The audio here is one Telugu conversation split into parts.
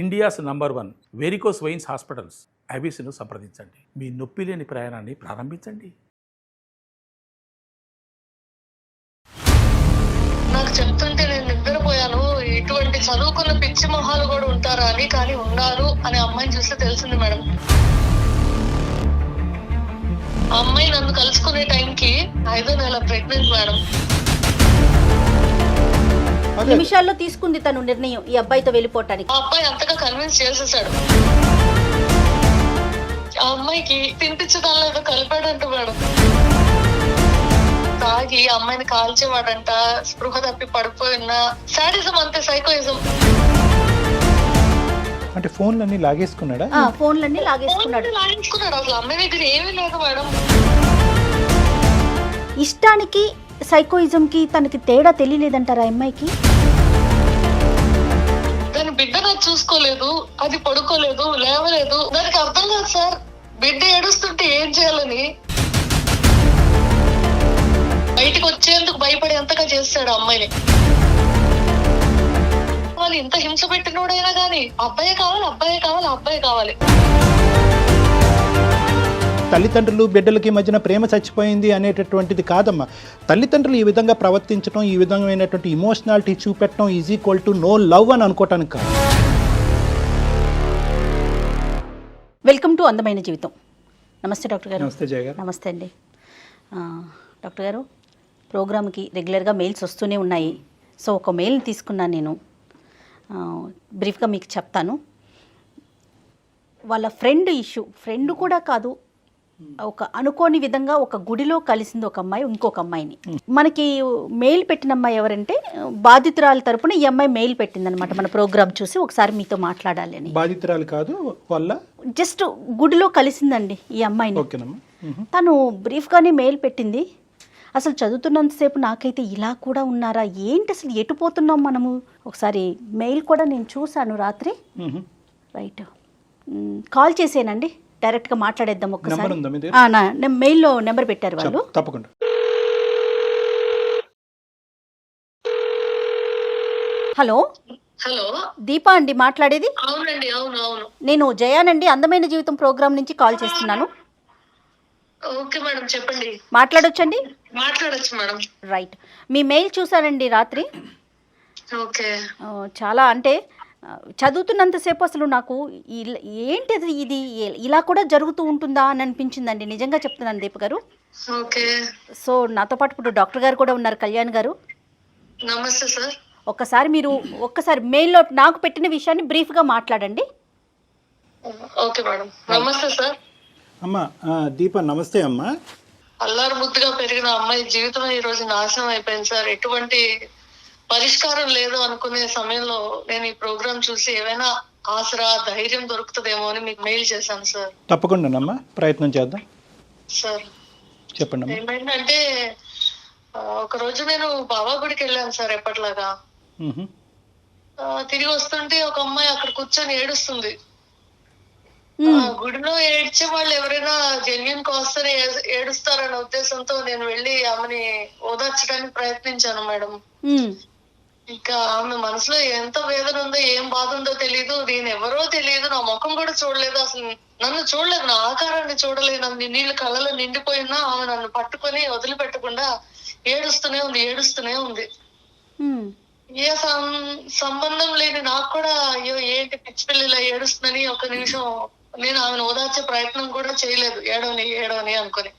India's number 1 varicose veins hospitals ఐబీసీను సంప్రదించండి. మీ నొప్పి లేని ప్రయాణాన్ని ప్రారంభించండి. నాకు చెప్తుంటే నేను నిద్రపోయాను. ఇటువంటి చదువుకున్న పిచ్చి మొహాలు కూడా ఉంటారా అని, కానీ ఉన్నారు అనే అమ్మాయిని చూస్తే తెలిసింది మేడం. ఆ అమ్మాయి నన్ను కలుసుకునే టైంకి 5వ నెల ప్రెగ్నెంట్ మేడం. నిమిషాల్లో తీసుకుంది తను నిర్ణయం ఈ అబ్బాయితో వెళ్ళిపోవటానికి. ఆ అబ్బాయి అంతగా కన్విన్స్ చేసేసాడు. ఆ అమ్మాయికి తినిపించడంలో ఏదో కలిపాడంట మేడం. తాగి ఆ అమ్మాయిని కాల్చేవాడంట, స్పృహ తప్పి పడిపోయిన సాడిజం, అంతే సైకోయిజం. అంటే ఫోన్లన్నీ లాగేసుకున్నాడా? ఫోన్లన్నీ లాగేసుకున్నాడు. అసలు అమ్మాయి దగ్గర ఏమీ లేదు మేడం. ఇష్టానికి సైకోయిజం కి తనకి తేడా తెలియలేదంటారా అమ్మాయికి? దాని బిడ్డ నాకు చూసుకోలేదు, అది పడుకోలేదు, లేవలేదు. దానికి అర్థం కాదు సార్, బిడ్డ ఏడుస్తుంటే ఏం చేయాలని. బయటికి వచ్చేందుకు భయపడేంతగా చేస్తాడు ఆ అమ్మాయిని. వాళ్ళు ఇంత హింస పెట్టినోడైనా గానీ అబ్బాయే కావాలి, అబ్బాయే కావాలి, అబ్బాయే కావాలి. తల్లిదండ్రులు బిడ్డలకి మధ్యన ప్రేమ చచ్చిపోయింది అనేటటువంటిది కాదమ్మా. తల్లిదండ్రులు ఈ విధంగా ప్రవర్తించడం, ఈ విధమైనటువంటి ఇమోషనాలిటీ చూపెట్టడం is equal to no love అని అనుకోవటానికి కాదు. వెల్కమ్ టు అందమైన జీవితం. నమస్తే డాక్టర్ గారు. నమస్తే జయ గారు. నమస్తే అండి. డాక్టర్ గారు, ప్రోగ్రామ్కి రెగ్యులర్గా మెయిల్స్ వస్తూనే ఉన్నాయి. సో ఒక మెయిల్ని తీసుకున్నాను నేను. బ్రీఫ్గా మీకు చెప్తాను. వాళ్ళ ఫ్రెండ్ కూడా కాదు, ఒక అనుకోని విధంగా ఒక గుడిలో కలిసింది ఒక అమ్మాయి ఇంకొక అమ్మాయిని. మనకి మెయిల్ పెట్టిన అమ్మాయి ఎవరంటే బాధితురాల తరపున ఈ అమ్మాయి మెయిల్ పెట్టిందనమాట. మన ప్రోగ్రామ్ చూసి ఒకసారి మీతో మాట్లాడాలి అని. బాధితురాలు కాదు, వాళ్ళ జస్ట్ గుడిలో కలిసిందండి ఈ అమ్మాయిని. ఓకేనమ్మా. తను బ్రీఫ్గానే మెయిల్ పెట్టింది. అసలు చదువుతున్నంతసేపు నాకైతే ఇలా కూడా ఉన్నారా, ఏంటి అసలు ఎటు పోతున్నాం మనము. ఒకసారి మెయిల్ కూడా నేను చూశాను రాత్రి. రైట్, కాల్ చేసేనండి, డైరెక్ట్గా మాట్లాడేద్దాం ఒక్కసారి. మెయిల్లో నెంబర్ పెట్టారు వాళ్ళు. తప్పకుండా. హలో హలో, దీపా అండి మాట్లాడేది? అవునండి. అవును అవును, నేను జయానండి, అందమైన జీవితం ప్రోగ్రామ్ నుంచి కాల్ చేస్తున్నాను. ఓకే మేడం, చెప్పండి. మాట్లాడొచ్చండి? మాట్లాడొచ్చు మేడం. రైట్, మీ మెయిల్ చూసానండి రాత్రి. ఓకే. చాలా అంటే చదువుతున్నంతసేపు అసలు నాకు ఏంటిది ఇది ఇలా కూడా జరుగుతూ ఉంటుందా అని అనిపించిందండి. నిజంగా చెప్తున్నాను దీప గారు. ఓకే. సో నాతో పాటు ఇప్పుడు డాక్టర్ గారు కూడా ఉన్నారు, కళ్యాణ్ గారు. నమస్తే సార్. ఒక్కసారి మెయిల్లో నాకు పెట్టిన విషయాన్ని బ్రీఫ్గా మాట్లాడండి. Okay madam. నమస్తే సార్. అమ్మా దీప, నమస్తే అమ్మా. అల్లారు ముద్దుగా పెరిగిన అమ్మాయి జీవితం ఈ రోజు నాశనం అయిపోయింది సార్. ఎటువంటి పరిష్కారం లేదు అనుకునే సమయంలో నేను ఈ ప్రోగ్రామ్ చూసి ఏమైనా ఆసరా, ధైర్యం దొరుకుతుందేమో అని మీకు మెయిల్ చేశాను సార్. తప్పకుండానమ్మా, ప్రయత్నం చేద్దాం. సార్ చెప్పండి. ఏమైందంటే ఒక రోజు నేను బాబా గుడికి వెళ్ళాను సార్ ఎప్పటిలాగా. తిరిగి వస్తుంటే ఒక అమ్మాయి అక్కడ కూర్చొని ఏడుస్తుంది. గుడిలో ఏడ్చే వాళ్ళు ఎవరైనా జెన్యున్ కాస్తనే ఏడుస్తారనే ఉద్దేశంతో నేను వెళ్ళి ఆమెని ఓదార్చడానికి ప్రయత్నించాను మేడం. ఇంకా ఆమె మనసులో ఎంత వేదన ఉందో, ఏం బాధ ఉందో తెలియదు. నేను ఎవరో తెలియదు, నా ముఖం కూడా చూడలేదు, అసలు నన్ను చూడలేదు, నా ఆకారాన్ని చూడలేదు. నన్ను నీళ్ళు కళ్ళలో నిండిపోయినా ఆమె నన్ను పట్టుకొని వదిలిపెట్టకుండా ఏడుస్తూనే ఉంది. ఏ సంబంధం లేని నాకు కూడా అయ్యో ఏంటి పిచ్చి పిల్లలా ఏడుస్తుందని ఒక నిమిషం నేను ఆమెను ఓదార్చే ప్రయత్నం కూడా చేయలేదు. ఏడవని అనుకుని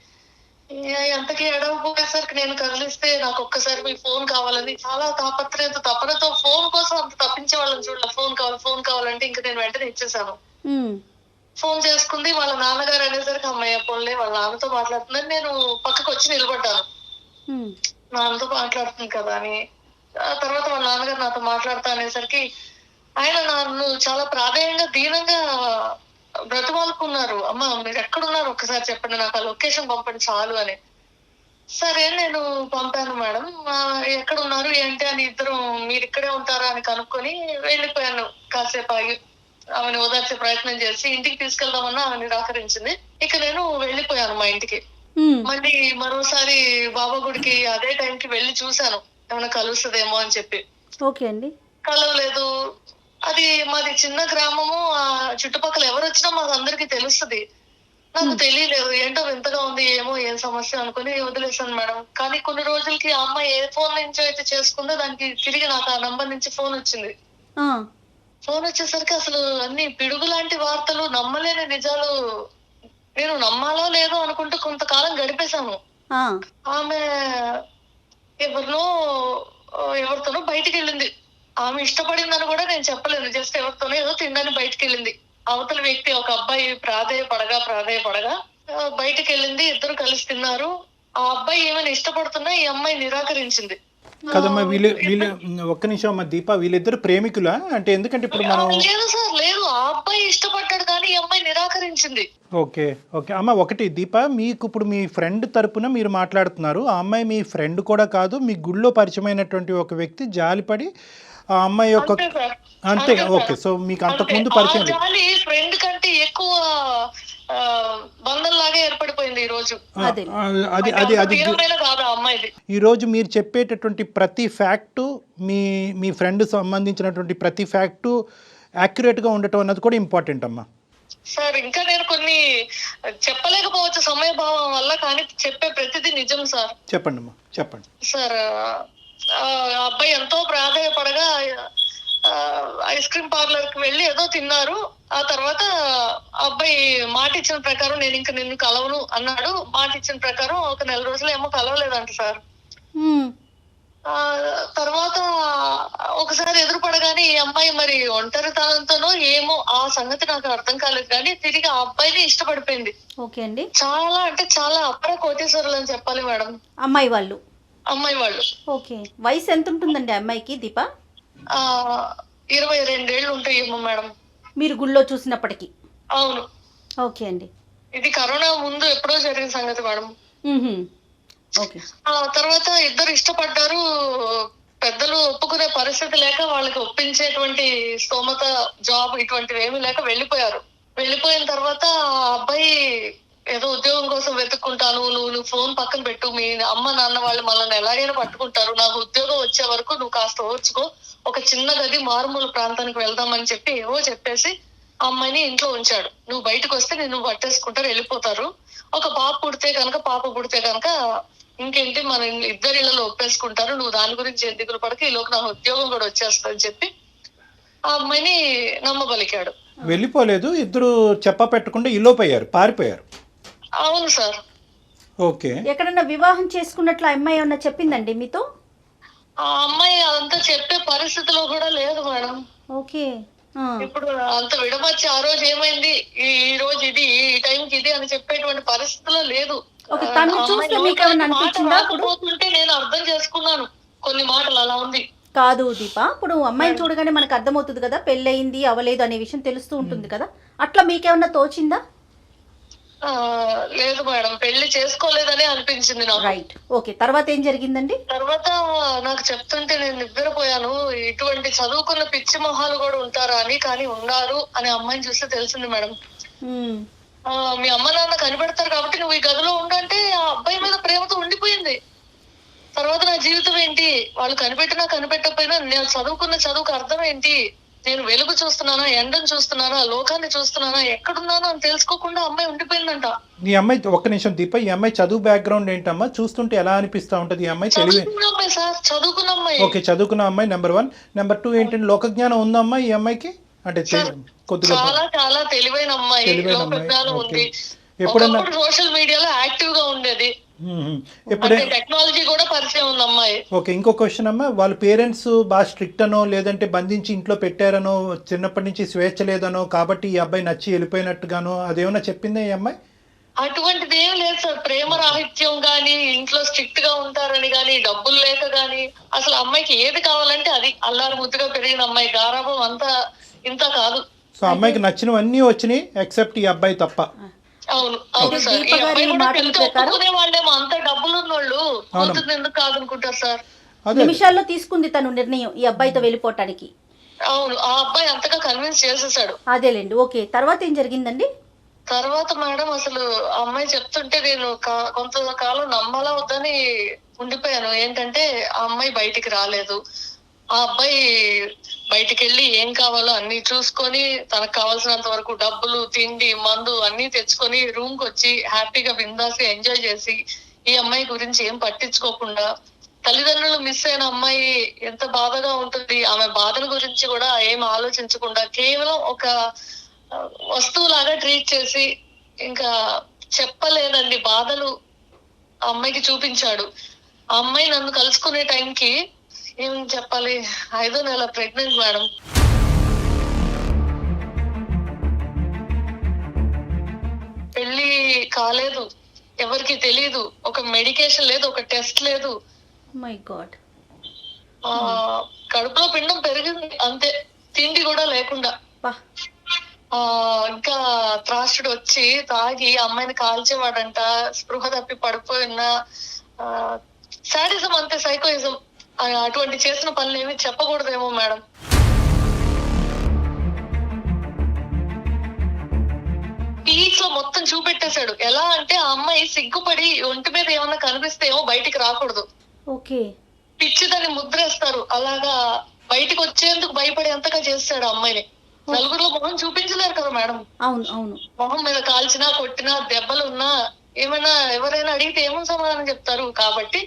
ఎంతకీ ఏడవపోయేసరికి నేను కదిలిస్తే నాకు ఒక్కసారి మీ ఫోన్ కావాలని చాలా తపనతో ఫోన్ కోసం అంత తప్పించే వాళ్ళని చూడాలి. ఫోన్ కావాలంటే ఇంకా నేను వెంటనే ఇచ్చేసాను. ఫోన్ చేసుకుంది. వాళ్ళ నాన్నగారు అనేసరికి అమ్మాయి పోన్లే వాళ్ళ నాన్నతో మాట్లాడుతుందని నేను పక్కకు వచ్చి నిలబడ్డాను. నాన్నతో మాట్లాడుతుంది కదా అని. ఆ తర్వాత వాళ్ళ నాన్నగారు నాతో మాట్లాడతా అనేసరికి ఆయన నన్ను చాలా ప్రాధాన్యంగా దీనంగా బ్రతిమాలుకున్నారు. అమ్మ మీరు ఎక్కడున్నారు ఒక్కసారి చెప్పండి, నాకు ఆ లొకేషన్ పంపండి చాలు అని. సరే నేను పంపాను మేడం. ఎక్కడున్నారు ఏంటి అని ఇద్దరం మీరు ఇక్కడే ఉంటారా అని కనుక్కొని వెళ్ళిపోయాను. కాసేపు ఆగి ఆమెను ఓదార్చే ప్రయత్నం చేసి ఇంటికి తీసుకెళ్దామన్నా ఆమె నిరాకరించింది. ఇక నేను వెళ్ళిపోయాను మా ఇంటికి. మళ్ళీ మరోసారి బాబా గుడికి అదే టైంకి వెళ్ళి చూశాను ఏమైనా కలుస్తుందేమో అని చెప్పి. ఓకే అండి. కలవలేదు. అది మాది చిన్న గ్రామము, ఆ చుట్టుపక్కల ఎవరు వచ్చినా మాకు అందరికి తెలుస్తుంది. నాకు తెలియలేదు, ఏంటో వింతగా ఉంది, ఏమో ఏం సమస్య అనుకుని వదిలేసాను మేడం. కానీ కొన్ని రోజులకి ఆ అమ్మాయి ఏ ఫోన్ నుంచో అయితే చేసుకుందో దానికి తిరిగి నాకు ఆ నంబర్ నుంచి ఫోన్ వచ్చింది. ఆ, ఫోన్ వచ్చేసరికి అసలు అన్ని పిడుగు లాంటి వార్తలు, నమ్మలేని నిజాలు. నేను నమ్మాలో లేదో అనుకుంటూ కొంతకాలం గడిపేశాను. ఆ, ఆమె ఎవరితోనో బయటికి వెళ్ళింది. ఆమె ఇష్టపడిందని కూడా నేను చెప్పలేను, జస్ట్ ఎవరితోనో ఏదో తినడానికి బయటికి వెళ్ళింది. అవతల వ్యక్తి ఒక అబ్బాయి ప్రాధేయపడగా బయటికి వెళ్ళింది. ఇద్దరు కలిసి తిన్నారు. ఆ అబ్బాయి ఏమైనా ఇష్టపడుతున్నా ఈ అమ్మాయి నిరాకరించింది. కదమ్మా, వీళ్ళు ఒక్క నిమిషం అమ్మా దీప, వీళ్ళిద్దరు ప్రేమికులా అంటే? ఎందుకంటే ఇప్పుడు మనం లేదు సార్, లేదు, ఆ అబ్బాయి ఇష్టపడ్డాడు కానీ ఈ అమ్మాయి నిరాకరించింది. ఓకే ఓకే అమ్మ, ఒకటి దీప, మీకు ఇప్పుడు మీ ఫ్రెండ్ తరపున మీరు మాట్లాడుతున్నారు. ఆ అమ్మాయి మీ ఫ్రెండ్ కూడా కాదు, మీ గుళ్ళో పరిచయమైనటువంటి ఒక వ్యక్తి జాలిపడి ఆ అమ్మాయి యొక్క అంతే సార్, అంతే. అంతే ఓకే, సార్. సో మీకు అంతకుముందు అంతే. పరిచయం ఆ జాలి ఫ్రెండ్ కంటే ఎక్కువ బంధం లాగా ఏర్పడిపోయింది ఈ రోజు. అదే అది అది అది తీవ్రమైన కాదు ఆ అమ్మాయిది. ఈరోజు మీరు చెప్పేటటువంటి ప్రతి ఫ్యాక్టు, మీ ఫ్రెండ్ సంబంధించినటువంటి ప్రతి ఫ్యాక్టు యాక్యురేట్గా ఉండటం అన్నది కూడా ఇంపార్టెంట్ అమ్మా. సార్ ఇంకా నేను కొన్ని చెప్పలేకపోవచ్చు సమయభావం వల్ల, కానీ చెప్పే ప్రతిదీ నిజం సార్. చెప్పండి అమ్మా, చెప్పండి. సార్ ఆ అబ్బాయి ఎంతో ప్రాధాయపడగా ఐస్ క్రీమ్ పార్లర్ కి వెళ్ళి ఏదో తిన్నారు. ఆ తర్వాత ఆ అబ్బాయి మాట ఇచ్చిన ప్రకారం నేను ఇంకా నిన్ను కలవను అన్నాడు. మాట ఇచ్చిన ప్రకారం ఒక నెల రోజులు ఏమో కలవలేదంట సార్. ఉమ్, తర్వాత ఒకసారి ఎదురుపడగానే ఈ అమ్మాయి మరి ఒంటరితనంతోనో ఏమో ఆ సంగతి నాకు అర్థం కాలేదు, కానీ తిరిగి ఆ అబ్బాయిని ఇష్టపడిపోయింది. ఓకే అండి. చాలా అంటే చాలా అపర కోటేశ్వరులు అని చెప్పాలి మేడం అమ్మాయి వాళ్ళు. అమ్మాయి వాళ్ళు. ఓకే, వయసు ఎంత ఉంటుందండి అమ్మాయికి దీప? 22 ఉంటాయేమో మేడం. మీరు గుళ్ళో చూసినప్పటికీ? అవును. ఓకే అండి. ఇది కరోనా ముందు ఎప్పుడో జరిగిన సంగతి మేడం. ఉహుం, ఓకే. ఆ తర్వాత ఇద్దరు ఇష్టపడ్డారు. పెద్దలు ఒప్పుకునే పరిస్థితి లేక, వాళ్ళకి ఒప్పించేటువంటి స్తోమత, జాబ్ ఇటువంటివి ఏమీ లేక వెళ్ళిపోయారు. వెళ్ళిపోయిన తర్వాత ఆ అబ్బాయి ఏదో ఉద్యోగం కోసం వెతుక్కుంటాను, నువ్వు ఫోన్ పక్కన పెట్టు, మీ అమ్మ నాన్న వాళ్ళు మనల్ని ఎలాగైనా పట్టుకుంటారు, నాకు ఉద్యోగం వచ్చే వరకు నువ్వు కాస్త ఓర్చుకో, ఒక చిన్న గది మారుమూల ప్రాంతానికి వెళ్దామని చెప్పి ఏవో చెప్పేసి ఆ అమ్మాయిని ఇంట్లో ఉంచాడు. నువ్వు బయటకు వస్తే నిన్ను పట్టేసుకుంటారు, వెళ్ళిపోతారు. ఒక పాప పుడితే కనుక ఇంకేంటి, మన ఇద్దరి ఇళ్లలో ఒప్పేసుకుంటారు, నువ్వు దాని గురించి ఏం దిగులు పడక, ఈలోకి నాకు ఉద్యోగం కూడా వచ్చేస్తుందని చెప్పి ఆ అమ్మాయిని నమ్మబలికాడు. వెళ్ళిపోలేదు, ఇద్దరు చెప్ప పెట్టకుండా ఇల్లోపోయారు, పారిపోయారు. అవును సార్. ఓకే. ఎక్కడన్నా వివాహం చేసుకున్నట్లు ఆ అమ్మాయి ఏమన్నా చెప్పిందండి మీతో? ఆ అమ్మాయి అదంతా చెప్పే పరిస్థితిలో కూడా లేదు మేడం. ఓకే. ఇప్పుడు అంత విడమర్చి ఆ రోజు ఏమైంది, ఈ రోజు ఇది, ఈ టైంకి ఇది అని చెప్పేటువంటి పరిస్థితిలో లేదు. ఓకే, తను చూస్తే మీకు ఏమన్నా అనిపించిందా? పోతుంటే నేను అర్థం చేసుకున్నాను కొన్ని మాటలు, అలా ఉంది. కాదు దీప, ఇప్పుడు అమ్మాయిని చూడగానే మనకు అర్థమవుతుంది కదా, పెళ్ళయింది అవ్వలేదు అనే విషయం తెలుస్తూ ఉంటుంది కదా, అట్లా మీకేమన్నా తోచిందా? లేదు మేడం, పెళ్లి చేసుకోలేదని అనిపించింది నాకు. రైట్. ఓకే, తర్వాత ఏం జరిగిందండి? తర్వాత నాకు చెప్తుంటే నేను నిద్రపోయాను. ఇటువంటి చదువుకున్న పిచ్చి మొహాలు కూడా ఉంటారా అని, కానీ ఉన్నారు అని అమ్మాయిని చూస్తే తెలిసింది మేడం. మీ అమ్మ నాన్న కనిపెడతారు కాబట్టి నువ్వు ఈ గదిలో ఉండంటే ఆ అబ్బాయి మీద ప్రేమతో ఉండిపోయింది. తర్వాత నా జీవితం ఏంటి, వాళ్ళు కనిపెట్టకపోయినా నేను చదువుకున్న చదువుకు అర్థం ఏంటి, నేను వెలుగు చూస్తున్నానా, ఎండను చూస్తున్నానా, లోకాన్ని చూస్తున్నానా, ఎక్కడున్నానో అని తెలుసుకోకుండా అమ్మాయి ఉండిపోయిందంట. ఈ అమ్మాయి ఒక్క నిమిషం దీప, ఈ అమ్మాయి చదువు బ్యాక్గ్రౌండ్ ఏంటమ్మా? చూస్తుంటే ఎలా అనిపిస్తా ఉంటది? ఈ అమ్మాయి చదువుకున్న అమ్మాయి సార్, చదువుకున్న అమ్మాయి. ఓకే, చదువుకున్న అమ్మాయి నెంబర్ 1. నెంబర్ 2 ఏంటంటే లోకజ్ఞానం ఉందమ్మా ఈ అమ్మాయికి? అంటే కొద్దిగా చాలా చాలా తెలివైన అమ్మాయి, లోకజ్ఞానం ఉంది. ఎప్పుడన్నా సోషల్ మీడియాలో యాక్టివ్ గా ఉండేది, ఎప్పుడైనా టెక్నాలజీ కూడా పరిచయం ఉంది అమ్మాయి. ఓకే, ఇంకో క్వశ్చన్ అమ్మా, వాళ్ళ పేరెంట్స్ బాగా స్ట్రిక్ట్ అనో లేదంటే బంధించి ఇంట్లో పెట్టారనో, చిన్నప్పటి నుంచి స్వేచ్ఛ లేదనో కాబట్టి ఈ అబ్బాయి నచ్చి వెళ్ళిపోయినట్టుగానో అదేమన్నా చెప్పిందా ఈ అమ్మాయి? అటువంటిది ఏం లేదు సార్. ప్రేమ రాహిత్యం గాని, ఇంట్లో స్ట్రిక్ట్ గా ఉంటారని గాని, డబ్బులు లేక గాని, అసలు అమ్మాయికి ఏది కావాలంటే అది, అల్లారు ముద్దుగా పెరిగిన అమ్మాయి, గారాబం అంతా ఇంత కాదు. సో అమ్మాయికి నచ్చినవన్నీ వచ్చినాయి ఎక్సెప్ట్ ఈ అబ్బాయి తప్ప. అవును అవును సార్. ఈ అబ్బాయి కూడా ఒప్పుకునే వాళ్ళేమో, అంత డబ్బులు ఉన్నోళ్ళు కూతురు ఎందుకు కాదనుకుంటారు సార్. నిమిషాల్లో తీసుకుంది తను నిర్ణయం ఈ అబ్బాయితో వెళ్ళిపోవటానికి. అవును, ఆ అబ్బాయి అంతగా కన్విన్స్ చేసేసాడు. అదేలేండి. ఓకే, తర్వాత ఏం జరిగిందండి? తర్వాత మేడం అసలు ఆ అమ్మాయి చెప్తుంటే నేను కొంతకాలం నమ్మాలా వద్దని ఉండిపోయాను. ఏంటంటే ఆ అమ్మాయి బయటికి రాలేదు, ఆ అబ్బాయి బయటికి వెళ్ళి ఏం కావాలో అన్ని చూసుకొని తనకు కావాల్సినంత వరకు డబ్బులు, తిండి, మందు అన్ని తెచ్చుకొని రూమ్ కి వచ్చి హ్యాపీగా బిందాస్ ఎంజాయ్ చేసి ఈ అమ్మాయి గురించి ఏం పట్టించుకోకుండా, తల్లిదండ్రులు మిస్ అయిన అమ్మాయి ఎంత బాధగా ఉంటుంది, ఆమె బాధల గురించి కూడా ఏం ఆలోచించకుండా కేవలం ఒక వస్తువులాగా ట్రీట్ చేసి ఇంకా చెప్పలేనండి బాధలు ఆ అమ్మాయికి చూపించాడు. ఆ అమ్మాయి నన్ను కలుసుకునే టైంకి ఏం చెప్పాలి, 5వ నెల ప్రెగ్నెంట్ మేడం. పెళ్లి కాలేదు, ఎవరికి తెలియదు, ఒక మెడికేషన్ లేదు, ఒక టెస్ట్ లేదు. My God. కడుపులో పిండం పెరిగింది అంతే, తిండి కూడా లేకుండా. ఇంకా త్రాసుడు వచ్చి తాగి అమ్మాయిని కాల్చేవాడంట, స్పృహ తప్పి పడిపోయిన సాడిజం అంతే, సైకోయిజం. అటువంటి చేసిన పనులు ఏమి చెప్పకూడదేమో మేడం. పీక్ లో మొత్తం చూపెట్టేశాడు. ఎలా అంటే ఆ అమ్మాయి సిగ్గుపడి ఒంటి మీద ఏమన్నా కనిపిస్తే ఏమో బయటికి రాకూడదు, ఓకే, పిచ్చిదని ముద్రేస్తారు, అలాగా బయటికి వచ్చేందుకు భయపడేంతగా చేస్తాడు ఆ అమ్మాయిని. నలుగురిలో మొహం చూపించలేరు కదా మేడం. అవును అవును. మొహం మీద కాల్చినా, కొట్టినా, దెబ్బలు ఉన్నా ఏమైనా ఎవరైనా అడిగితే ఏమో సమాధానం చెప్తారు. కాబట్టి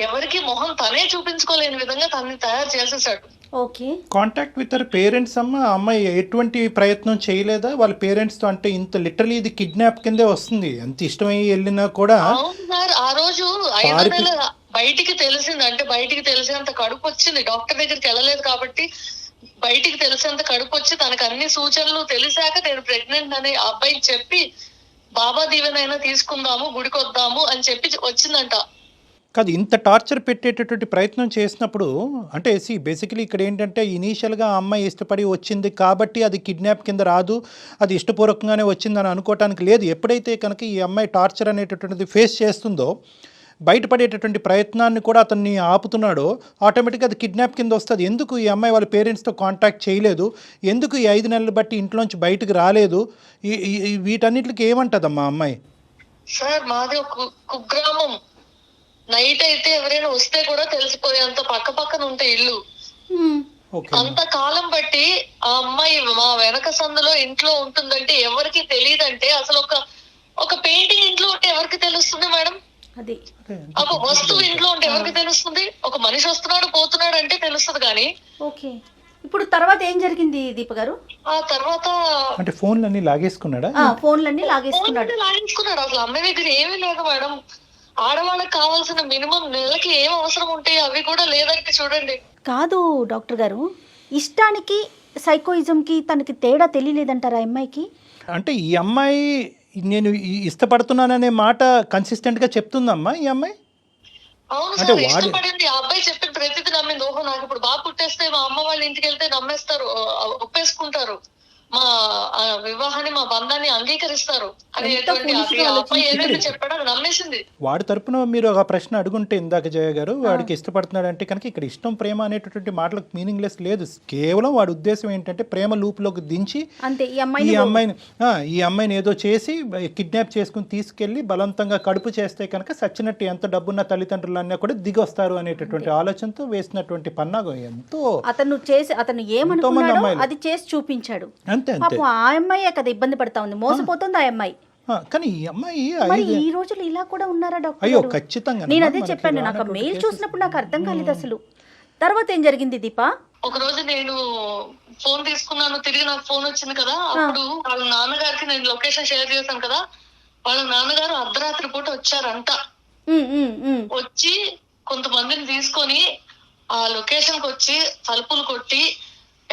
ఎవరికి మొహం తనే చూపించుకోలేని విధంగా తనని తయారు చేసేసాడు. Okay. Contact with our parents అమ్మ, అమ్మాయి ఎటువంటి ప్రయత్నం చేయలేదా వాళ్ళ పేరెంట్స్ తో? అంటే ఇంత లిటరలీ ఇది కిడ్నాప్ కిందే వస్తుంది, అంత ఇష్టమై వెళ్ళినా కూడా. అవును సార్, ఆ రోజు 5 నెలల బయటికి తెలిసింది, అంటే బయటికి తెలిసేంత కడుపు వచ్చింది. డాక్టర్ దగ్గరికి వెళ్ళలేదు కాబట్టి బయటికి తెలిసేంత కడుపు వచ్చి తనకు అన్ని సూచనలు తెలిసాక నేను ప్రెగ్నెంట్ అని ఆ అబ్బాయికి చెప్పి బాబా దీవెనైనా తీసుకుందాము, గుడికి వద్దాము అని చెప్పి వచ్చిందంట. కాదు, ఇంత టార్చర్ పెట్టేటటువంటి ప్రయత్నం చేసినప్పుడు అంటే బేసికలీ ఇక్కడ ఏంటంటే ఇనీషియల్గా ఆ అమ్మాయి ఇష్టపడి వచ్చింది కాబట్టి అది కిడ్నాప్ కింద రాదు, అది ఇష్టపూర్వకంగానే వచ్చిందని అనుకోవటానికి లేదు. ఎప్పుడైతే కనుక ఈ అమ్మాయి టార్చర్ అనేటటువంటిది ఫేస్ చేస్తుందో, బయటపడేటటువంటి ప్రయత్నాన్ని కూడా అతన్ని ఆపుతున్నాడో, ఆటోమేటిక్గా అది కిడ్నాప్ కింద వస్తుంది. ఎందుకు ఈ అమ్మాయి వాళ్ళ పేరెంట్స్తో కాంటాక్ట్ చేయలేదు, ఎందుకు ఈ 5 నెలలు బట్టి ఇంట్లోంచి బయటకు రాలేదు, వీటన్నిటికి ఏమంటదమ్మా అమ్మాయి? సార్ మాది ఒక కుగ్రామం, నైట్ అయితే ఎవరైనా వస్తే కూడా తెలిసిపోయేంత పక్క పక్కన ఉంటాయి ఇల్లు. అంత కాలం బట్టి ఆ అమ్మాయి మా వెనక సందులో ఇంట్లో ఉంటుందంటే ఎవరికి తెలియదంటే, అసలు ఒక పెయింటింగ్ ఇంట్లో ఉంటే ఎవరికి తెలుస్తుంది మేడం? అది ఒక వస్తువు ఇంట్లో ఉంటే ఎవరికి తెలుస్తుంది? ఒక మనిషి వస్తున్నాడు పోతున్నాడు అంటే తెలుస్తుంది. కానీ ఓకే, ఇప్పుడు తర్వాత ఏం జరిగింది దీప గారు? ఆ తర్వాత అంటే ఫోన్లన్నీ లాగేసుకున్నాడా? ఫోన్లన్నీ లాగేసుకున్నాడు. అసలు అమ్మాయి దగ్గర ఏమీ లేదు మేడం. ఆడవాళ్ళకి కావాల్సిన మినిమం నెలకి ఏం అవసరం ఉంటాయి అవి కూడా లేదంటే చూడండి. కాదు డాక్టర్ గారు, ఇష్టానికి సైకోయిజంకి తనకి తేడా తెలియలేదంటారా అమ్మాయికి? అంటే ఈ అమ్మాయి నేను ఇష్టపడుతున్నాననే మాట కన్సిస్టెంట్గా చెప్తుందమ్మా ఈ అమ్మాయి. అవును సార్, ఇష్టపడింది. ఆ అబ్బాయి చెప్పిన ప్రతిదీ నమ్మింది. ఓహో నాకు ఇప్పుడు బాగా పుట్టేస్తే మా అమ్మ వాళ్ళ ఇంటికి వెళ్తే నమ్మేస్తారు, ఒప్పేసుకుంటారు, మా వివాహాన్ని మా బంధాన్ని అంగీకరిస్తారు అనేటువంటి అబ్బాయి ఏదైతే చెప్పాడో అది నమ్మేసింది. వాడి తరపున మీరు ఒక ప్రశ్న అడుగుంటే ఇందాక జయ గారు, వాడికి ఇష్టపడుతున్నాడు అంటే కనుక ఇక్కడ ఇష్టం ప్రేమ అనేటటువంటి మాటలకు మీనింగ్లెస్ లేదు. కేవలం వాడి ఉద్దేశం ఏంటంటే ప్రేమ లూప్లోకి దించి ఈ అమ్మాయిని ఏదో చేసి కిడ్నాప్ చేసుకుని తీసుకెళ్లి బలవంతంగా కడుపు చేస్తే కనుక సచ్చినట్టు ఎంత డబ్బున్న తల్లిదండ్రులు అన్నా కూడా దిగి వస్తారు అనేటటువంటి ఆలోచనతో వేసినటువంటి పన్నాగం. ఎంతో అతను ఏమనుకున్నాడో అది చేసి చూపించాడు. ఆ అమ్మాయి కదా ఇబ్బంది పడతా ఉంది, మోసపోతుంది ఆ అమ్మాయి. కానీ ఈ అమ్మాయి ఈ రోజులు ఇలా కూడా ఉన్నారా డాక్టర్? అయ్యో ఖచ్చితంగా. నేను అదే చెప్పాను, నాకు మెయిల్ చూసినప్పుడు నాకు అర్థం కాలేదు అసలు. తర్వాత ఏం జరిగింది దీప? ఒక రోజు నేను ఫోన్ తీసుకున్నాను, తిరిగి నాకు ఫోన్ వచ్చింది కదా, అప్పుడు వాళ్ళ నాన్నగారికి నేను లొకేషన్ షేర్ చేశాను కదా, వాళ్ళ నాన్నగారు అర్ధరాత్రి పూట వచ్చారంట. వచ్చి కొంతమందిని తీసుకొని ఆ లొకేషన్ కి వచ్చి తలుపులు కొట్టి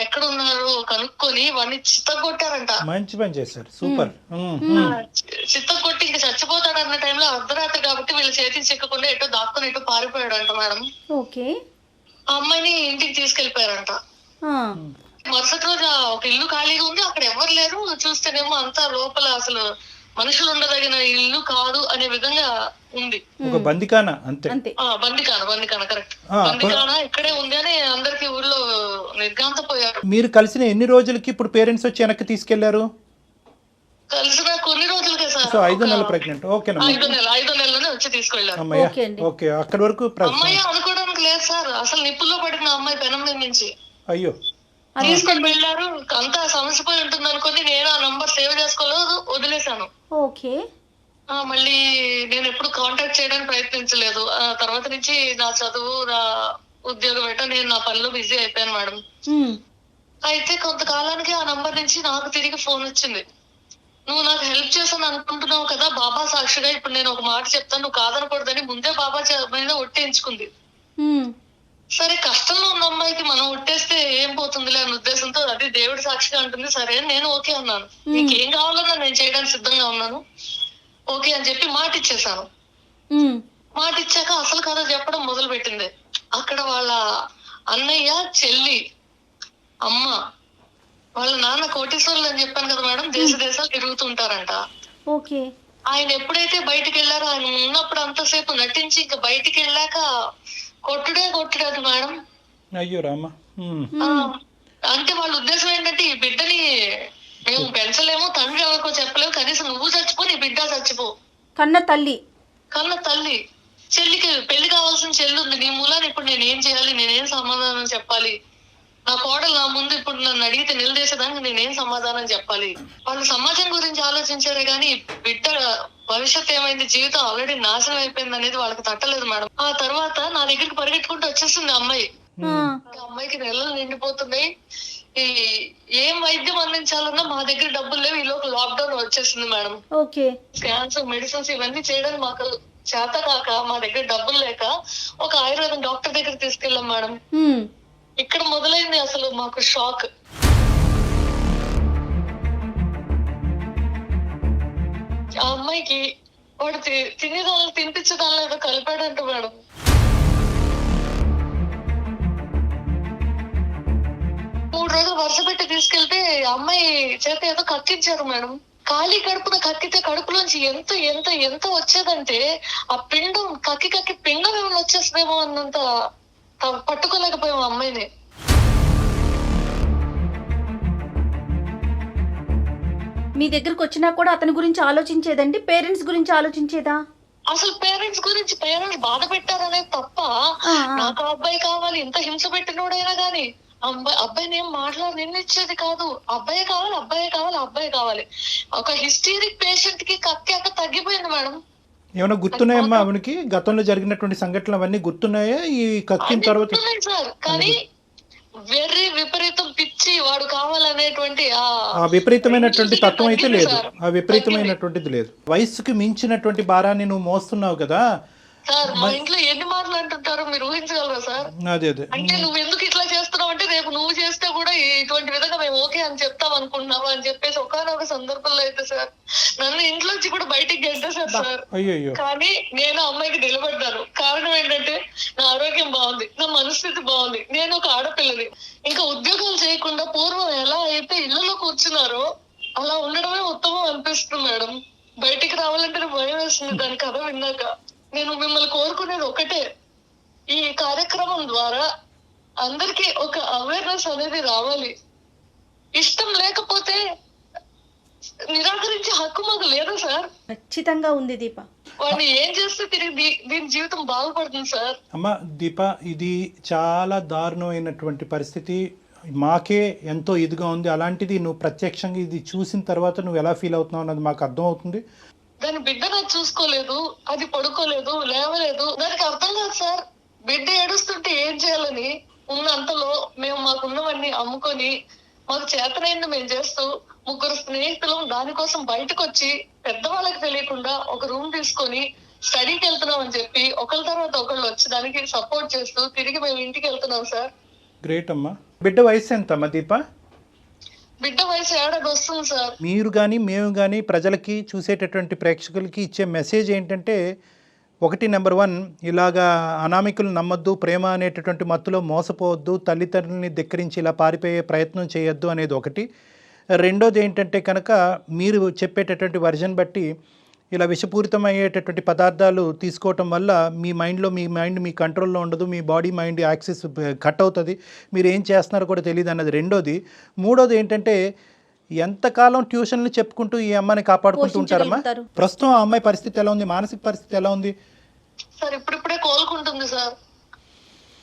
ఎక్కడ ఉన్నారు కనుక్కొని వాడిని చిత్తగొట్టారంట. మంచి పని చేశారు, సూపర్. చిత్తగొట్టి ఇంక చచ్చిపోతాడు అన్న టైంలో అర్ధరాత్రి కాబట్టి వీళ్ళ చేతికి చిక్కకుండా ఎటో దాక్కుని ఎటో పారిపోయాడంట మేడం. ఓకే. ఆ అమ్మాయిని ఇంటికి తీసుకెళ్లిపోయారంట. మరుసటి రోజు ఒక ఇల్లు ఖాళీగా ఉంది, అక్కడ ఎవరు లేరు. చూస్తేనేమో అంతా లోపల అసలు మనుషులు ఉండదగిన ఇల్లు కాదు అనే విధంగా ఉంది. ఒక బందికాన అంతే. బందికాన కరెక్ట్. బందికాన ఇక్కడే ఉంది అని అందరికి ఊర్లో నిర్గాంతపోయారు. మీరు కలిసిన ఎన్ని రోజులకి ఇప్పుడు పేరెంట్స్ వచ్చి వెనక్కి తీసుకెళ్లారు? కలిసిన కొన్ని రోజులకే సార్. 5 నెలలు ప్రెగ్నెంట్. ఓకేనా? 5 నెలలోనే వచ్చి తీసుకెళ్లారు. ఓకే, అక్కడి వరకు అమ్మాయి అనుకోవడానికి లేదు సార్. అసలు నిప్పుల్లో పడిన అమ్మాయి పెనం మీద నుంచి అయ్యో. తీసుకొని వెళ్ళారు. అంతా సమస్య పోయి ఉంటుంది అనుకుని నేను ఆ నంబర్ సేవ్ చేసుకోలేదు, వదిలేశాను. ఓకే. మళ్ళీ నేను ఎప్పుడు కాంటాక్ట్ చేయడానికి ప్రయత్నించలేదు. ఆ తర్వాత నుంచి నా చదువు, నా ఉద్యోగం ఏంటో నేను నా పనిలో బిజీ అయిపోయాను మేడం. అయితే కొంతకాలానికి ఆ నంబర్ నుంచి నాకు తిరిగి ఫోన్ వచ్చింది. నువ్వు నాకు హెల్ప్ చేసాను అనుకుంటున్నావు కదా బాబా సాక్షిగా, ఇప్పుడు నేను ఒక మాట చెప్తాను, నువ్వు కాదనకూడదని ముందే బాబా మీద ఒట్టేయించుకుంది. సరే, కష్టంలో ఉన్న అమ్మాయికి మనం ఒట్టేస్తే ఏం పోతుందిలే అనే ఉద్దేశంతో, అది దేవుడి సాక్షిగా అంటుంది, సరే నేను ఓకే అన్నాను. నీకేం కావాలన్నా నేను చేయడానికి సిద్ధంగా ఉన్నాను, ఓకే అని చెప్పి మాట ఇచ్చేసాను. మాట ఇచ్చాక అసలు కథ చెప్పడం మొదలు పెట్టింది. అక్కడ వాళ్ళ అన్నయ్య, చెల్లి, అమ్మ, వాళ్ళ నాన్న కోటీశ్వరులు అని చెప్పాను కదా మేడం, దేశాలు తిరుగుతుంటారంట. ఓకే. ఆయన ఎప్పుడైతే బయటికి వెళ్ళారో, ఆయన ఉన్నప్పుడు అంతసేపు నటించి ఇంకా బయటికి వెళ్ళాక కొట్టుడే మేడం. అయ్యో రామ. అంటే వాళ్ళ ఉద్దేశం ఏంటంటే, ఈ బిడ్డని మేము పెంచలేము, తండ్రి ఎవరికో చెప్పలేము, కనీసం నువ్వు చచ్చిపో, నీ బిడ్డ చచ్చిపో. కన్న తల్లి చెల్లికి పెళ్లి కావాల్సిన చెల్లి ఉంది, నీ మూలాన్ని ఇప్పుడు నేను ఏం చేయాలి, నేనేం సమాధానం చెప్పాలి, నా కోడలు నా ముందు ఇప్పుడు నన్ను అడిగితే నిలదీసేదానికి నేనేం సమాధానం చెప్పాలి. వాళ్ళు సమాజం గురించి ఆలోచించారే గానీ బిడ్డ భవిష్యత్ ఏమైంది, జీవితం ఆల్రెడీ నాశనం అయిపోయింది అనేది వాళ్ళకి తట్టలేదు మేడం. ఆ తర్వాత నా దగ్గరికి పరిగెట్టుకుంటూ వచ్చేసింది అమ్మాయి. అమ్మాయికి నెలలు నిండిపోతున్నాయి, ఈ ఏం వైద్యం అందించాలన్నా మా దగ్గర డబ్బులు లేవు, ఈ లోపు లాక్డౌన్ వచ్చేసింది మేడం. స్కాన్స్, మెడిసిన్స్ ఇవన్నీ చేయడానికి మాకు చేత కాక, మా దగ్గర డబ్బులు లేక ఒక ఆయుర్వేదం డాక్టర్ దగ్గర తీసుకెళ్ళాం మేడం. ఇక్కడ మొదలైంది అసలు మాకు షాక్. ఆ అమ్మాయికి వాడు తినేదాన్ని తినిపించేదాన్ని ఏదో కలిపాడంట మేడం. మూడు రోజులు వరుస పెట్టి తీసుకెళ్తే అమ్మాయి చేత ఏదో కక్కించారు మేడం. ఖాళీ కడుపున కక్కితే కడుపులోంచి ఎంత ఎంత ఎంత వచ్చేదంటే, ఆ పిండం కక్కి పిండం ఏమైనా వచ్చేస్తుందేమో అన్నంత పట్టుకోలేకపోయాం అమ్మాయిని. మీ దగ్గరకు వచ్చినా కూడా అతని గురించి ఆలోచించేదండి, పేరెంట్స్ గురించి ఆలోచించేదా? అసలు పేరెంట్స్ బాధ పెట్టారనేది తప్ప, నాకు అబ్బాయి కావాలి, ఇంత హింస పెట్టినోడైనా గానీ అబ్బాయిని ఏం నిన్నిచ్చేది కాదు. అబ్బాయి కావాలి. ఒక హిస్టీరిక్ పేషెంట్ కి కక్కాక తగ్గిపోయింది మేడం. ఏమైనా గుర్తున్నాయమ్మా ఆవిడకి? గతంలో జరిగినటువంటి సంఘటనలు అవన్నీ గుర్తున్నాయా ఈ కక్కిన తర్వాత? సార్, కానీ వెర్రి విపరీతం పిచ్చి వాడు కావాలనేటువంటి ఆ విపరీతమైనటువంటి తత్వం అయితే లేదు, ఆ విపరీతమైనటువంటిది లేదు. వయసుకి మించినటువంటి భారాన్ని నువ్వు మోస్తున్నావు కదా సార్. మా ఇంట్లో ఎన్ని మాటలు అంటుంటారో మీరు ఊహించగలరా సార్? అదే అంటే నువ్వు ఎందుకు ఇట్లా చేస్తున్నావు అంటే, రేపు నువ్వు చేస్తే కూడా ఇటువంటి విధంగా మేము ఓకే అని చెప్తాం అనుకుంటున్నావు అని చెప్పేసి ఒకనొక సందర్భంలో అయితే సార్ నన్ను ఇంట్లోంచి కూడా బయటికి గెంటేశారు సార్. కానీ నేను అమ్మాయికి నిలబడ్డాను. కారణం ఏంటంటే, నా ఆరోగ్యం బాగుంది, నా మనస్థితి బాగుంది, నేను ఒక ఆడపిల్లని. ఇంకా ఉద్యోగాలు చేయకుండా పూర్వం ఎలా అయితే ఇళ్లలో కూర్చున్నారో అలా ఉండడమే ఉత్తమం అనిపిస్తుంది మేడం. బయటికి రావాలంటే భయం వేస్తుంది దాని కథ విన్నాక. నేను మిమ్మల్ని కోరుకునేది ఒకటే, ఈ కార్యక్రమం ద్వారా అందరికీ ఒక అవేర్నెస్ అనేది రావాలి. ఇష్టం లేకపోతే నిరాకరించే హక్కు మాకు లేదా సార్? ఖచ్చితంగా ఉంది దీప. వాడిని ఏం చేస్తే తిరిగి దీని జీవితం బాగుపడుతుంది సార్. అమ్మా దీప, ఇది చాలా దారుణమైనటువంటి పరిస్థితి, మాకే ఎంతో ఇదిగా ఉంది. అలాంటిది నువ్వు ప్రత్యక్షంగా ఇది చూసిన తర్వాత నువ్వు ఎలా ఫీల్ అవుతున్నావు అన్నది మాకు అర్థం అవుతుంది. దాని బిడ్డ నాకు చూసుకోలేదు, అది పడుకోలేదు, లేవలేదు, దానికి అర్థం కాదు సార్. బిడ్డ ఏడుస్తుంటే ఏం చేయాలని ఉన్నంతలో మేము మాకున్నవన్నీ అమ్ముకొని మాకు చేతనైంది మేము చేస్తూ, ముగ్గురు స్నేహితులు దానికోసం బయటకు వచ్చి పెద్దవాళ్ళకి తెలియకుండా ఒక రూమ్ తీసుకొని స్టడీకి వెళ్తున్నాం అని చెప్పి ఒకళ్ళ తర్వాత ఒకళ్ళు వచ్చి దానికి సపోర్ట్ చేస్తూ తిరిగి మేము ఇంటికి వెళ్తున్నాం సార్. గ్రేట్ అమ్మా. బిడ్డ వయసు ఎంత అమ్మా దీప? బిడ్డ వయసు 7 వస్తుంది సార్. మీరు కానీ మేము కానీ ప్రజలకి, చూసేటటువంటి ప్రేక్షకులకి ఇచ్చే మెసేజ్ ఏంటంటే, ఒకటి, నెంబర్ 1, ఇలాగా అనామికులు నమ్మొద్దు, ప్రేమ అనేటటువంటి మత్తులో మోసపోవద్దు, తల్లిదండ్రులని ధిక్కరించి ఇలా పారిపోయే ప్రయత్నం చేయొద్దు అనేది ఒకటి. రెండోది ఏంటంటే కనుక, మీరు చెప్పేటటువంటి వర్జన్ బట్టి ఇలా విషపూరితమయ్యేటటువంటి పదార్థాలు తీసుకోవటం వల్ల మీ మైండ్ మీ కంట్రోల్లో ఉండదు, మీ బాడీ మైండ్ యాక్సెస్ కట్ అవుతుంది, మీరు ఏం చేస్తున్నారో కూడా తెలియదు అన్నది రెండోది. మూడోది ఏంటంటే, ఎంతకాలం ట్యూషన్లు చెప్పుకుంటూ ఈ అమ్మాయిని కాపాడుకుంటూ ఉంటారమ్మా? ప్రస్తుతం ఆ అమ్మాయి పరిస్థితి ఎలా ఉంది, మానసిక పరిస్థితి ఎలా ఉంది? సార్ ఇప్పుడిప్పుడే కోలుకుంటుంది సార్.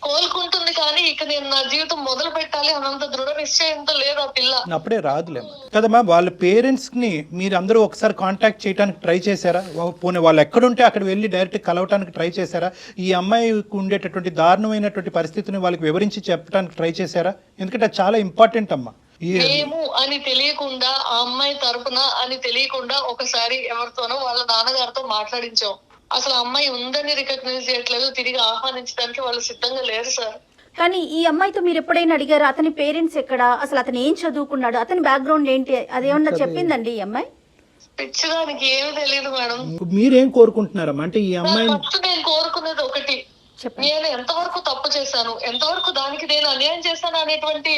కోలుకుంటుంది, కానీ ఇక నేను నా జీవితం మొదలు పెట్టాలి అన్నంత దృఢ నిశ్చయంతో లేదు ఆ పిల్ల. అప్పుడే రాదులేమ్మా కదమ్మా. వాళ్ళ పేరెంట్స్ని మీరు అందరూ ఒకసారి కాంటాక్ట్ చేయడానికి ట్రై చేశారా? పోనీ వాళ్ళు ఎక్కడుంటే అక్కడ వెళ్ళి డైరెక్ట్ కలవటానికి ట్రై చేశారా? ఈ అమ్మాయికి ఉండేటటువంటి దారుణమైనటువంటి పరిస్థితిని వాళ్ళకి వివరించి చెప్పడానికి ట్రై చేశారా? ఎందుకంటే అది చాలా ఇంపార్టెంట్ అమ్మా. మేము అని తెలియకుండా, ఆ అమ్మాయి తరపున అని తెలియకుండా ఒకసారి ఎవరితోనో వాళ్ళ నాన్నగారితో మాట్లాడించాం. అసలు ఆ అమ్మాయి ఉందని రికగ్నైజ్ చేయట్లేదు, తిరిగి ఆహ్వానించడానికి వాళ్ళు సిద్ధంగా లేరు సార్. కానీ ఈ అమ్మాయితో మీరు ఎప్పుడైనా అడిగారా అతని పేరెంట్స్ ఎక్కడ, అసలు అతను ఏం చదువుకున్నాడు, అతని బ్యాక్గ్రౌండ్ ఏంటి, అదేమన్నా చెప్పిందండి ఈ అమ్మాయి? పిచ్చిదానికి ఏమీ తెలియదు మేడం. మీరేం కోరుకుంటున్నారమ్మా? అంటే ఈ అమ్మాయి ఫస్ట్ నేను కోరుకునేది ఒకటి, నేను ఎంతవరకు తప్పు చేశాను, ఎంతవరకు దానికి నేను అన్యాయం చేశాను అనేటువంటి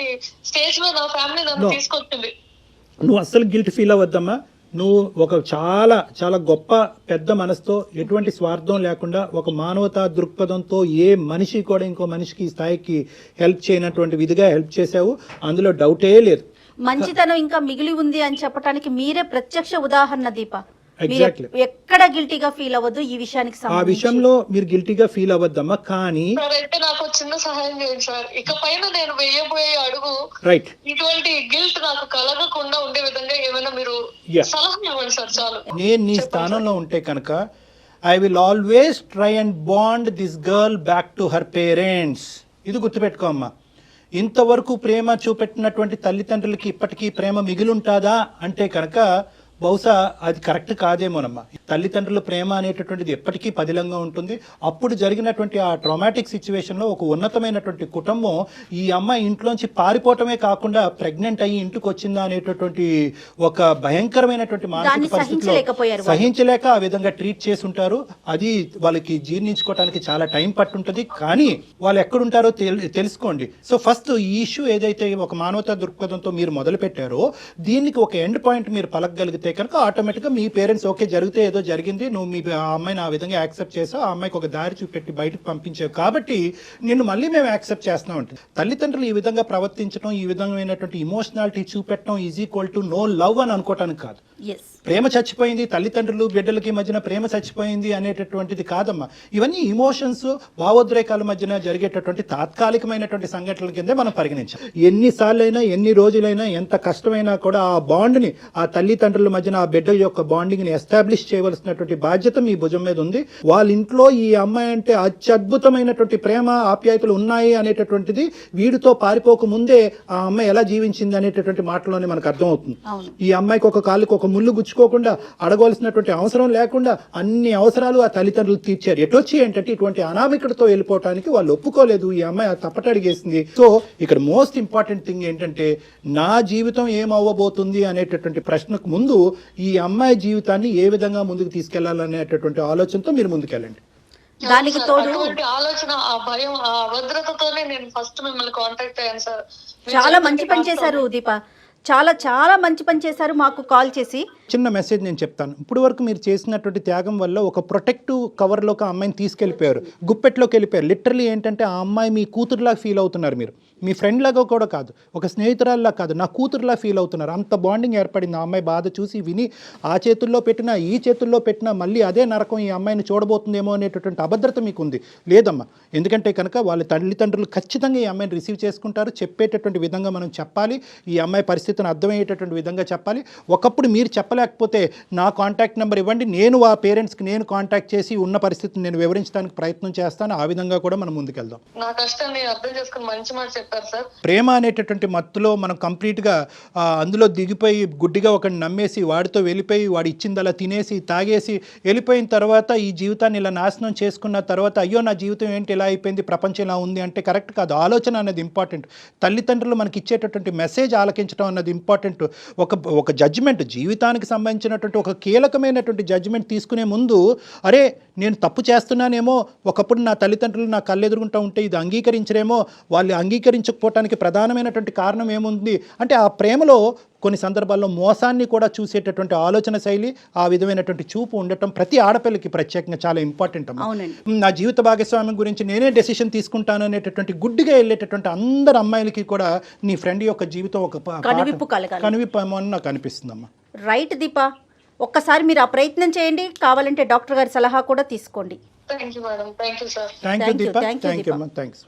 స్టేజ్ లో నా ఫ్యామిలీ నన్ను తీసుకొచ్చింది. నువ్వు అస్సలు గిల్ట్ ఫీల్ అవ్వద్దమ్మా. నువ్వు ఒక చాలా చాలా గొప్ప పెద్ద మనసుతో, ఎటువంటి స్వార్థం లేకుండా, ఒక మానవతా దృక్పథంతో ఏ మనిషి కూడా ఇంకో మనిషికి ఈ స్థాయికి హెల్ప్ చేయనటువంటి విధిగా హెల్ప్ చేసావు, అందులో డౌటే లేదు. మంచితనం ఇంకా మిగిలి ఉంది అని చెప్పడానికి మీరే ప్రత్యక్ష ఉదాహరణ దీప. ఎగ్జాక్ట్లీ. ఎక్కడ గిల్టీగా ఫీల్ అవ్వద్దు ఈ విషయానికి ఆ విషయంలో మీరు గిల్టీగా ఫీల్ అవ్వద్దమ్మా. కానీ సార్ అయితే నాకు చిన్న సహాయం చేయండి సార్. ఇక పైన నేను వేయబోయే అడుగు రైట్ ఇటువంటి గిల్ట్ నాకు కలగకుండా ఉండే విధంగా ఏమైనా మీరు సలహా ఇవ్వండి సార్. చాలు. నేను నీ స్థానంలో ఉంటే కనుక I will always try and bond this girl back to her parents. ఇది గుర్తుపెట్టుకో అమ్మా. ఇంతవరకు ప్రేమ చూపెట్టినటువంటి తల్లిదండ్రులకి ఇప్పటికీ ప్రేమ మిగిలుంటాదా అంటే కనుక బహుశా అది కరెక్ట్ కాదేమోనమ్మా. తల్లిదండ్రుల ప్రేమ అనేటటువంటిది ఎప్పటికీ పదిలంగా ఉంటుంది. అప్పుడు జరిగినటువంటి ఆ ట్రామాటిక్ సిచ్యువేషన్లో ఒక ఉన్నతమైనటువంటి కుటుంబం ఈ అమ్మాయి ఇంట్లోంచి పారిపోవటమే కాకుండా ప్రెగ్నెంట్ అయ్యి ఇంటికి వచ్చిందా అనేటటువంటి ఒక భయంకరమైనటువంటి మానసిక పరిస్థితిలో సహించలేక ఆ విధంగా ట్రీట్ చేసి ఉంటారు. అది వాళ్ళకి జీర్ణించుకోవడానికి చాలా టైం పట్టుంటుంది. కానీ వాళ్ళు ఎక్కడుంటారో తెలుసుకోండి. సో ఫస్ట్ ఈ ఇష్యూ ఏదైతే ఒక మానవతా దృక్పథంతో మీరు మొదలు పెట్టారో దీనికి ఒక ఎండ్ పాయింట్ మీరు పలకగలిగితే కనుక ఆటోమేటిక్గా మీ పేరెంట్స్ ఓకే జరిగితే ఏదో జరిగింది, నువ్వు మీ ఆ అమ్మాయిని ఆ విధంగా యాక్సెప్ట్ చేసావు, ఆ అమ్మాయికి ఒక దారి చూపెట్టి బయటకు పంపించావు కాబట్టి నిన్ను మళ్ళీ మేము యాక్సెప్ట్ చేస్తున్నాం అంటే. తల్లిదండ్రులు ఈ విధంగా ప్రవర్తించడం, ఈ విధమైనటువంటి ఇమోషనాలిటీ చూపెట్టడం is equal to no love అని అనుకోవటానికి కాదు. ప్రేమ చచ్చిపోయింది, తల్లిదండ్రులు బిడ్డలకి మధ్యన ప్రేమ చచ్చిపోయింది అనేటటువంటిది కాదమ్మా. ఇవన్నీ ఇమోషన్స్, భావోద్రేకాల మధ్యన జరిగేటటువంటి తాత్కాలికమైనటువంటి సంఘటనల కిందే మనం పరిగణించాం. ఎన్నిసార్లు అయినా, ఎన్ని రోజులైనా, ఎంత కష్టమైనా కూడా ఆ బాండ్ని, ఆ తల్లిదండ్రుల మధ్యన ఆ బిడ్డ యొక్క బాండింగ్ని ఎస్టాబ్లిష్ చేయవలసినటువంటి బాధ్యత మీ భుజం మీద ఉంది. వాళ్ళ ఇంట్లో ఈ అమ్మాయి అంటే అత్యద్భుతమైనటువంటి ప్రేమ ఆప్యాయతలు ఉన్నాయి అనేటటువంటిది వీడితో పారిపోక ముందే ఆ అమ్మాయి ఎలా జీవించింది అనేటటువంటి మాటలోనే మనకు అర్థమవుతుంది. ఈ అమ్మాయికి ఒక కాలుకి ఒక ముళ్ళు గుచ్చుకోకుండా, అడగవలసినటువంటి అవసరం లేకుండా అన్ని అవసరాలు ఆ తల్లిదండ్రులు తీర్చారు. ఎటొచ్చి ఏంటంటే ఇటువంటి అనామికతతో వెళ్ళిపోవటానికి వాళ్ళు ఒప్పుకోలేదు. ఈ అమ్మాయి తప్పటడిగేసింది. సో ఇక్కడ మోస్ట్ ఇంపార్టెంట్ థింగ్ ఏంటంటే నా జీవితం ఏమవ్వబోతుంది అనేటటువంటి ప్రశ్నకు ముందు ఈ అమ్మాయి జీవితాన్ని ఏ విధంగా ముందుకు తీసుకెళ్లాలనేటటువంటి ఆలోచనతో మీరు ముందుకెళ్ళండి. దానికి తోడు ఆలోచన, ఆ భయం, ఆ అభద్రతతోనే నేను ఫస్ట్ మిమ్మల్ని కాంటాక్ట్ అయ్యాను సార్. చాలా మంచి పని చేశారు దీప, చాలా చాలా మంచి పని చేశారు. మాకు కాల్ చేసి చిన్న మెసేజ్ నేను చెప్తాను. ఇప్పుడు వరకు మీరు చేసినటువంటి త్యాగం వల్ల ఒక ప్రొటెక్టివ్ కవర్లోకి ఆ అమ్మాయిని తీసుకెళ్ళిపోయారు, గుప్పెట్లోకి వెళ్ళిపోయారు. లిటరలీ ఏంటంటే ఆ అమ్మాయి మీ కూతురులాగా ఫీల్ అవుతున్నారు. మీరు మీ ఫ్రెండ్ లాగా కూడా కాదు, ఒక స్నేహితురాల్లా కాదు, నా కూతురులా ఫీల్ అవుతున్నారు. అంత బాండింగ్ ఏర్పడింది. ఆ అమ్మాయి బాధ చూసి విని ఆ చేతుల్లో పెట్టినా ఈ చేతుల్లో పెట్టినా మళ్ళీ అదే నరకం ఈ అమ్మాయిని చూడబోతుందేమో అనేటటువంటి అభద్రత మీకు ఉంది. లేదమ్మా, ఎందుకంటే కనుక వాళ్ళ తల్లిదండ్రులు ఖచ్చితంగా ఈ అమ్మాయిని రిసీవ్ చేసుకుంటారు. చెప్పేటటువంటి విధంగా మనం చెప్పాలి, ఈ అమ్మాయి పరిస్థితిని అర్థమయ్యేటటువంటి విధంగా చెప్పాలి. ఒకప్పుడు మీరు చెప్పలేకపోతే నా కాంటాక్ట్ నెంబర్ ఇవ్వండి, నేను ఆ పేరెంట్స్కి నేను కాంటాక్ట్ చేసి ఉన్న పరిస్థితిని నేను వివరించడానికి ప్రయత్నం చేస్తాను. ఆ విధంగా కూడా మనం ముందుకెళ్దాం. నా కష్టాన్ని అర్థం చేసుకుని మంచి మాట చెప్పారు సార్. ప్రేమ అనేటటువంటి మత్తులో మనం కంప్లీట్గా అందులో దిగిపోయి గుడ్డిగా ఒకరిని నమ్మేసి వాడితో వెళ్ళిపోయి వాడు ఇచ్చింది అలా తినేసి తాగేసి వెళ్ళిపోయిన తర్వాత ఈ జీవితాన్ని ఇలా నాశనం చేసుకున్న తర్వాత అయ్యో నా జీవితం ఏంటి ఇలా అయిపోయింది, ప్రపంచం ఇలా ఉంది అంటే కరెక్ట్ కాదు. ఆలోచన అనేది ఇంపార్టెంట్. తల్లిదండ్రులు మనకి ఇచ్చేటటువంటి మెసేజ్ ఆలకించడం అన్నది ఇంపార్టెంట్. ఒక జడ్జిమెంట్, జీవితానికి సంబంధించినటువంటి ఒక కీలకమైనటువంటి జడ్జిమెంట్ తీసుకునే ముందు అరే నేను తప్పు చేస్తున్నానేమో, ఒకప్పుడు నా తల్లిదండ్రులు నా కళ్ళెదురుగుంటూ ఉంటే ఇది అంగీకరించరేమో, వాళ్ళు అంగీకరించకపోవటానికి ప్రధానమైనటువంటి కారణం ఏముంది అంటే ఆ ప్రేమలో కొన్ని సందర్భాల్లో మోసాన్ని కూడా చూసేటటువంటి ఆలోచన శైలి, ఆ విధమైనటువంటి చూపు ఉండటం ప్రతి ఆడపిల్లకి ప్రత్యేకంగా చాలా ఇంపార్టెంట్ అమ్మా. నా జీవిత భాగస్వామ్యం గురించి నేనే డెసిషన్ తీసుకుంటాను అనేటటువంటి గుడ్డిగా వెళ్ళేటటువంటి అందరు అమ్మాయిలకి కూడా నీ ఫ్రెండ్ యొక్క జీవితం ఒక కనువిప్పు ఏమో అని నాకు అనిపిస్తుందమ్మా. రైట్ దీప, ఒక్కసారి మీరు ఆ ప్రయత్నం చేయండి, కావాలంటే డాక్టర్ గారి సలహా కూడా తీసుకోండి. Thank you madam. Thank you sir. Thank you Deepa. Thank you అమ్మా. థ్యాంక్స్.